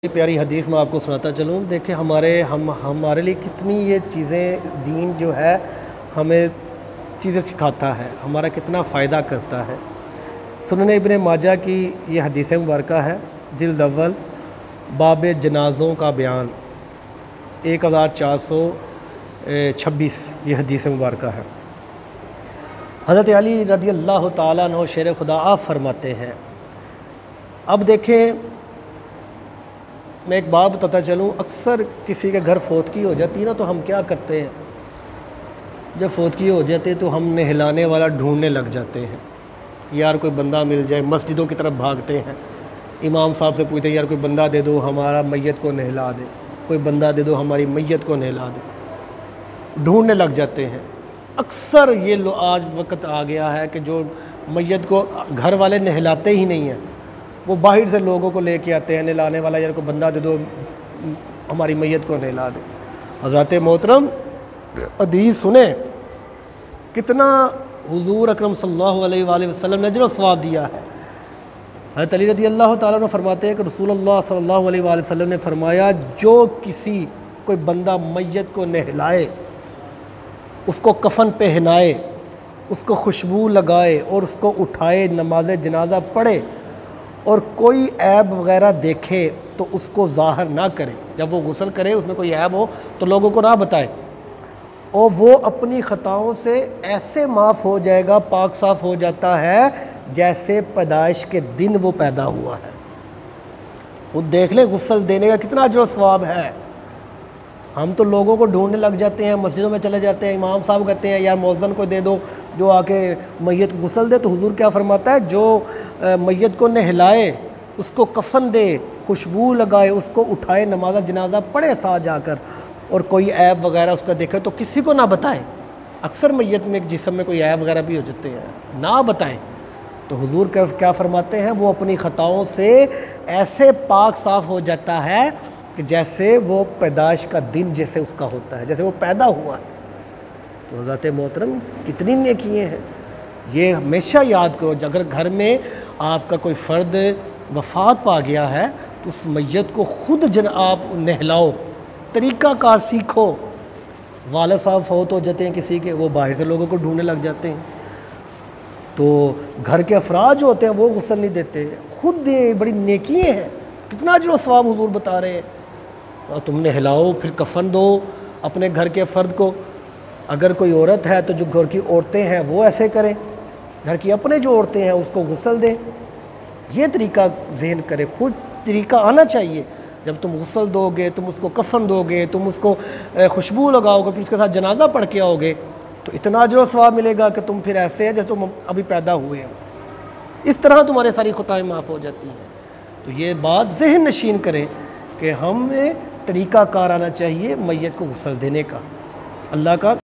प्यारी हदीस मैं आपको सुनाता चलूँ। देखिए हमारे लिए कितनी ये चीज़ें दीन जो है हमें चीज़ें सिखाता है, हमारा कितना फ़ायदा करता है। सुनन इब्न माजा की ये हदीस मुबारक है, जिल्द अव्वल बाब जनाज़ों का बयान 1426 ये हदीस मुबारक है। हज़रत अली रज़ी अल्लाह ताला अन्हु शेर खुदा आप फरमाते हैं। अब देखें, मैं एक बात बताता चलूँ, अक्सर किसी के घर फौतगी हो जाती है ना, तो हम क्या करते हैं, जब फौतगी हो जाती है तो हम नहलाने वाला ढूंढने लग जाते हैं। यार कोई बंदा मिल जाए, मस्जिदों की तरफ भागते हैं, इमाम साहब से पूछते हैं यार कोई बंदा दे दो हमारा मैयत को नहला दे, कोई बंदा दे दो हमारी मैयत को नहला दे, ढूंढने लग जाते हैं। अक्सर ये आज वक्त आ गया है कि जो मैयत को घर वाले नहलाते ही नहीं हैं, वो बाहर से लोगों को लेके आते हैं नहलाने वाला, यार को बंदा दे दो हमारी मैयत को नहला दे। हज़रत मोहतरम हदीस सुने कितना हुजूर अकरम सल्लल्लाहु अलैहि वसल्लम ने जो सवाब दिया है। हज़रत अली रज़ी अल्लाह ताला अन्हु फरमाते हैं कि रसूलुल्लाह सल्लल्लाहु अलैहि वसल्लम ने फरमाया, जो किसी कोई बंदा मैयत को नहलाए, उसको कफन पहनाए, उसको खुशबू लगाए और उसको उठाए, नमाज जनाजा पढ़े और कोई ऐब वगैरह देखे तो उसको ज़ाहिर ना करे। जब वो गुस्ल करे उसमें कोई ऐब हो तो लोगों को ना बताए, और वो अपनी ख़ताओं से ऐसे माफ़ हो जाएगा, पाक साफ़ हो जाता है जैसे पैदाइश के दिन वो पैदा हुआ है। खुद देख ले गुस्ल देने का कितना अजर सवाब है। हम तो लोगों को ढूंढने लग जाते हैं, मस्जिदों में चले जाते हैं, इमाम साहब कहते हैं यार मौज़न को दे दो जो आके मैयत को गुस्ल दे, तो हुजूर क्या फरमाता है, जो मैयत को नहलाए, उसको कफन दे, खुशबू लगाए, उसको उठाए, नमाज जनाजा पढ़े साथ जाकर, और कोई ऐब वगैरह उसका देखे तो किसी को ना बताए। अक्सर मैयत में जिस्म में कोई ऐब वगैरह भी हो जाते हैं, ना बताएं। तो हुजूर क्या फरमाते हैं, वो अपनी ख़ताओं से ऐसे पाक साफ़ हो जाता है कि जैसे वो पैदाइश का दिन जैसे उसका होता है, जैसे वो पैदा हुआ है। तो हज़रत मोहतरम कितनी नेकियां हैं, ये हमेशा याद करो। अगर घर में आपका कोई फ़र्द वफ़ात पा गया है तो उस मैयत को खुद आप नहलाओ, तरीक़ाकार सीखो। वालिद साहब फौत हो जाते हैं किसी के, वो बाहर से लोगों को ढूंढने लग जाते हैं, तो घर के अफराद जो होते हैं वो गुस्ल नहीं देते, खुद दे। बड़ी नेकियां हैं, कितना अजर सवाब हुजूर बता रहे हैं। और तुम नहलाओ, फिर कफन दो अपने घर के फ़र्द को। अगर कोई औरत है तो जो घर की औरतें हैं वो ऐसे करें, घर की अपने जो औरतें हैं उसको गुस्ल दें। ये तरीका ज़हन करें, खुद तरीका आना चाहिए। जब तुम गुस्ल दोगे, तुम उसको कफन दोगे, तुम उसको खुशबू लगाओगे, फिर उसके साथ जनाजा पढ़ के आओगे, तो इतना अजर सवाब मिलेगा कि तुम फिर ऐसे हैं जैसे तुम अभी पैदा हुए हो। इस तरह तुम्हारे सारी ख़ताएँ माफ़ हो जाती हैं। तो ये बात ज़हन नशीन करें कि हमें तरीक़ाकार आना चाहिए मैयत को गुस्ल देने का। अल्लाह का